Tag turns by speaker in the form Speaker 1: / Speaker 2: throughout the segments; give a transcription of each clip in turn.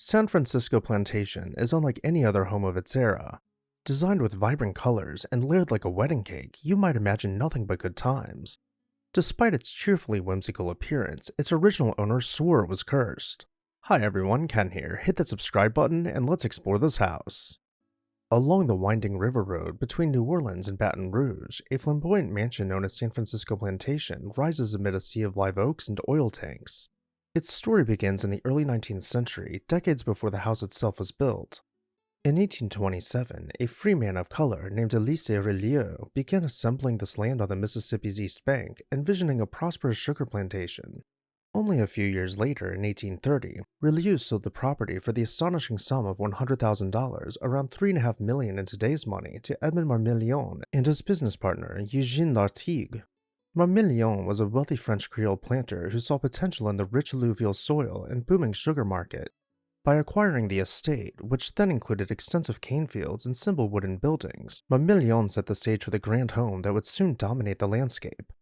Speaker 1: San Francisco Plantation is unlike any other home of its era. Designed with vibrant colors and layered like a wedding cake, you might imagine nothing but good times. Despite its cheerfully whimsical appearance, its original owner swore it was cursed. Hi everyone, Ken here. Hit that subscribe button and let's explore this house. Along the winding river road between New Orleans and Baton Rouge, a flamboyant mansion known as San Francisco Plantation rises amid a sea of live oaks and oil tanks. Its story begins in the early 19th century, decades before the house itself was built. In 1827, a free man of color named Elisa.rolle began assembling this land on the Mississippi's east bank, envisioning a prosperous sugar plantation. Only a few years later, in 1830, Rolle sold the property for the astonishing sum of $100,000, around $3.5 million in today's money, to Edmond Marmillion and his business partner, Eugène Lartigue. Marmillion was a wealthy French Creole planter who saw potential in the rich alluvial soil and booming sugar market. By acquiring the estate, which then included extensive cane fields and simple wooden buildings, Marmillion set the stage for the grand home that would soon dominate the landscape.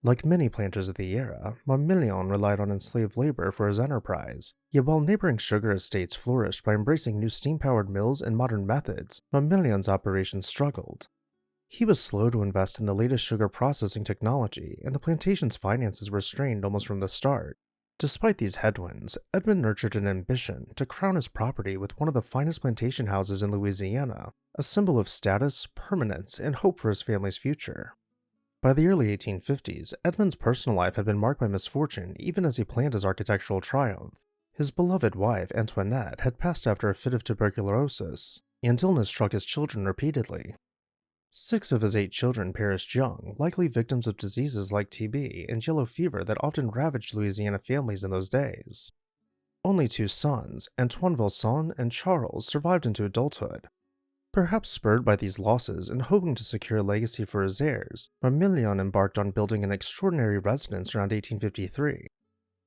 Speaker 1: Like many planters of the era, Marmillion relied on enslaved labor for his enterprise, yet while neighboring sugar estates flourished by embracing new steam-powered mills and modern methods, Marmillion's operations struggled. He was slow to invest in the latest sugar processing technology, and the plantation's finances were strained almost from the start. Despite these headwinds, Edmond nurtured an ambition to crown his property with one of the finest plantation houses in Louisiana, a symbol of status, permanence, and hope for his family's future. By the early 1850s, Edmond's personal life had been marked by misfortune even as he planned his architectural triumph. His beloved wife, Antoinette, had passed after a fit of tuberculosis, and illness struck his children repeatedly. 6 of his 8 children perished young, likely victims of diseases like TB and yellow fever that often ravaged Louisiana families in those days. Only 2 sons, Antoine Vincent and Charles, survived into adulthood. Perhaps spurred by these losses and hoping to secure a legacy for his heirs, Marmillion embarked on building an extraordinary residence around 1853.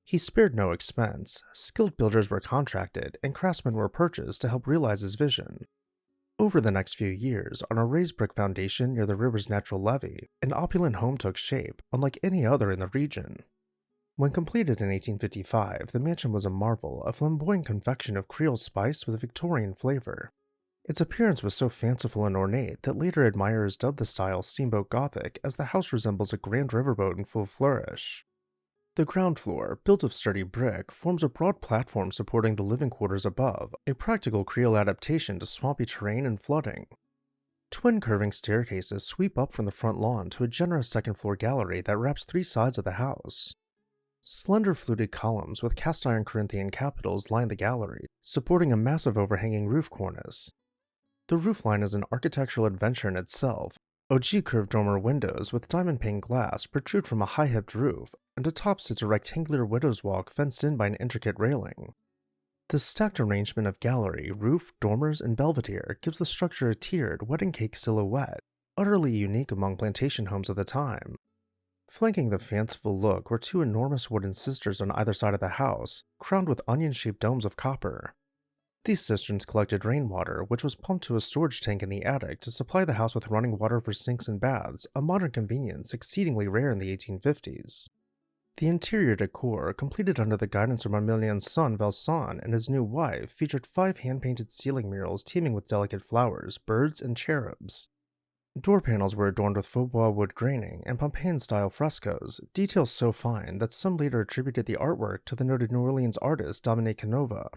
Speaker 1: He spared no expense, skilled builders were contracted, and craftsmen were purchased to help realize his vision. Over the next few years, on a raised brick foundation near the river's natural levee, an opulent home took shape, unlike any other in the region. When completed in 1855, the mansion was a marvel, a flamboyant confection of Creole spice with a Victorian flavor. Its appearance was so fanciful and ornate that later admirers dubbed the style Steamboat Gothic, as the house resembles a grand riverboat in full flourish. The ground floor, built of sturdy brick, forms a broad platform supporting the living quarters above, a practical Creole adaptation to swampy terrain and flooding. Twin curving staircases sweep up from the front lawn to a generous second-floor gallery that wraps 3 sides of the house. Slender fluted columns with cast-iron Corinthian capitals line the gallery, supporting a massive overhanging roof cornice. The roofline is an architectural adventure in itself. Ogee curved dormer windows with diamond pane glass protrude from a high-hipped roof, and atop sits a rectangular widow's walk fenced in by an intricate railing. The stacked arrangement of gallery, roof, dormers, and belvedere gives the structure a tiered, wedding cake silhouette, utterly unique among plantation homes of the time. Flanking the fanciful look were 2 enormous wooden cisterns on either side of the house, crowned with onion-shaped domes of copper. These cisterns collected rainwater, which was pumped to a storage tank in the attic to supply the house with running water for sinks and baths, a modern convenience exceedingly rare in the 1850s. The interior decor, completed under the guidance of Marmillion's son Vincent and his new wife, featured 5 hand-painted ceiling murals teeming with delicate flowers, birds, and cherubs. Door panels were adorned with faux bois wood graining and Pompeian-style frescoes, details so fine that some later attributed the artwork to the noted New Orleans artist Dominique Canova.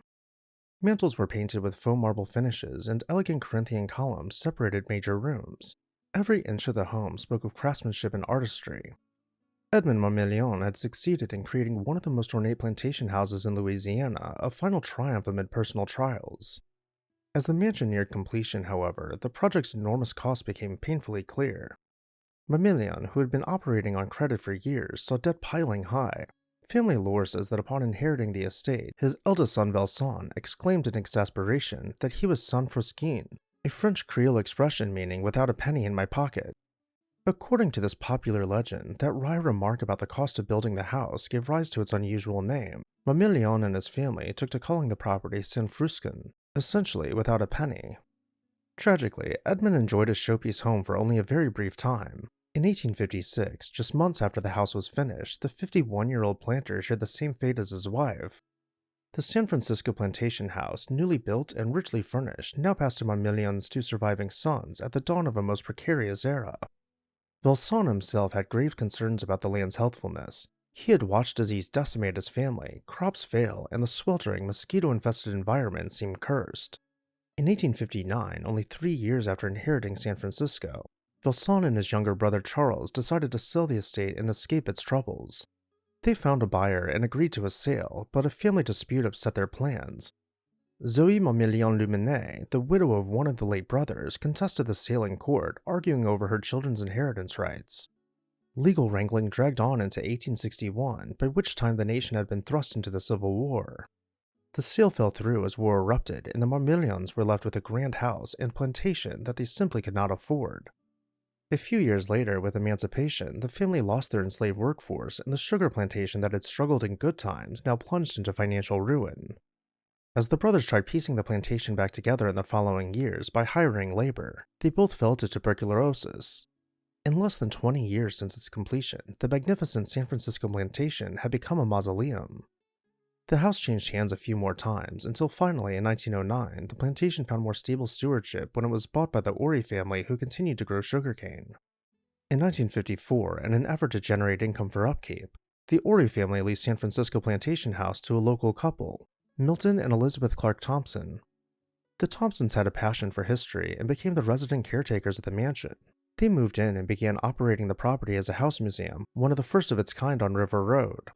Speaker 1: Mantels were painted with faux marble finishes, and elegant Corinthian columns separated major rooms. Every inch of the home spoke of craftsmanship and artistry. Edmond Marmillion had succeeded in creating one of the most ornate plantation houses in Louisiana, a final triumph amid personal trials. As the mansion neared completion, however, the project's enormous cost became painfully clear. Marmillion, who had been operating on credit for years, saw debt piling high. Family lore says that upon inheriting the estate, his eldest son Vincent exclaimed in exasperation that he was sans frosquin, a French Creole expression meaning "without a penny in my pocket." According to this popular legend, that wry remark about the cost of building the house gave rise to its unusual name. Marmillion and his family took to calling the property sans frosquin, essentially without a penny. Tragically, Edmond enjoyed his showpiece home for only a very brief time. In 1856, just months after the house was finished, the 51-year-old planter shared the same fate as his wife. The San Francisco Plantation house, newly built and richly furnished, now passed to Mamillion's two surviving sons at the dawn of a most precarious era. Vilson himself had grave concerns about the land's healthfulness. He had watched disease decimate his family, crops fail, and the sweltering, mosquito-infested environment seemed cursed. In 1859, only 3 years after inheriting San Francisco, Vilson and his younger brother Charles decided to sell the estate and escape its troubles. They found a buyer and agreed to a sale, but a family dispute upset their plans. Zoe Mamillion Luminet, the widow of one of the late brothers, contested the sale in court, arguing over her children's inheritance rights. Legal wrangling dragged on into 1861, by which time the nation had been thrust into the Civil War. The sale fell through as war erupted, and the Mamillions were left with a grand house and plantation that they simply could not afford. A few years later, with emancipation, the family lost their enslaved workforce, and the sugar plantation that had struggled in good times now plunged into financial ruin. As the brothers tried piecing the plantation back together in the following years by hiring labor, they both fell to tuberculosis. In less than 20 years since its completion, the magnificent San Francisco plantation had become a mausoleum. The house changed hands a few more times, until finally in 1909, the plantation found more stable stewardship when it was bought by the Ori family, who continued to grow sugarcane. In 1954, in an effort to generate income for upkeep, the Ori family leased San Francisco Plantation House to a local couple, Milton and Elizabeth Clark Thompson. The Thompsons had a passion for history and became the resident caretakers of the mansion. They moved in and began operating the property as a house museum, one of the first of its kind on River Road.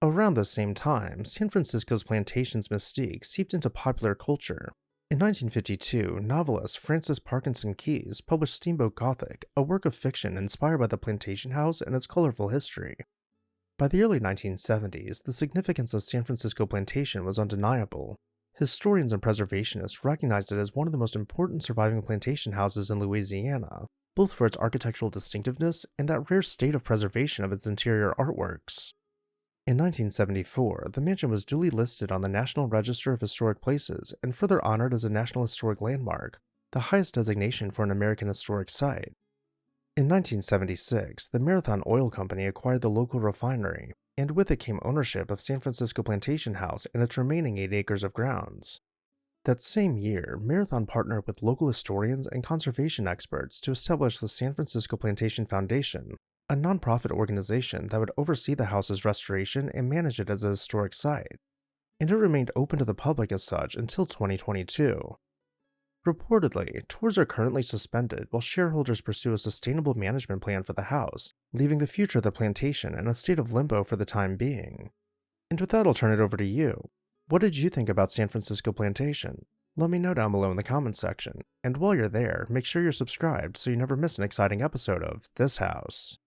Speaker 1: Around the same time, San Francisco's plantation's mystique seeped into popular culture. In 1952, novelist Francis Parkinson Keyes published Steamboat Gothic, a work of fiction inspired by the plantation house and its colorful history. By the early 1970s, the significance of San Francisco Plantation was undeniable. Historians and preservationists recognized it as one of the most important surviving plantation houses in Louisiana, both for its architectural distinctiveness and that rare state of preservation of its interior artworks. In 1974, the mansion was duly listed on the National Register of Historic Places and further honored as a National Historic Landmark, the highest designation for an American historic site. In 1976, the Marathon Oil Company acquired the local refinery, and with it came ownership of San Francisco Plantation House and its remaining 8 acres of grounds. That same year, Marathon partnered with local historians and conservation experts to establish the San Francisco Plantation Foundation, a nonprofit organization that would oversee the house's restoration and manage it as a historic site, and it remained open to the public as such until 2022. Reportedly, tours are currently suspended while shareholders pursue a sustainable management plan for the house, leaving the future of the plantation in a state of limbo for the time being. And with that, I'll turn it over to you. What did you think about San Francisco Plantation? Let me know down below in the comments section, and while you're there, make sure you're subscribed so you never miss an exciting episode of This House.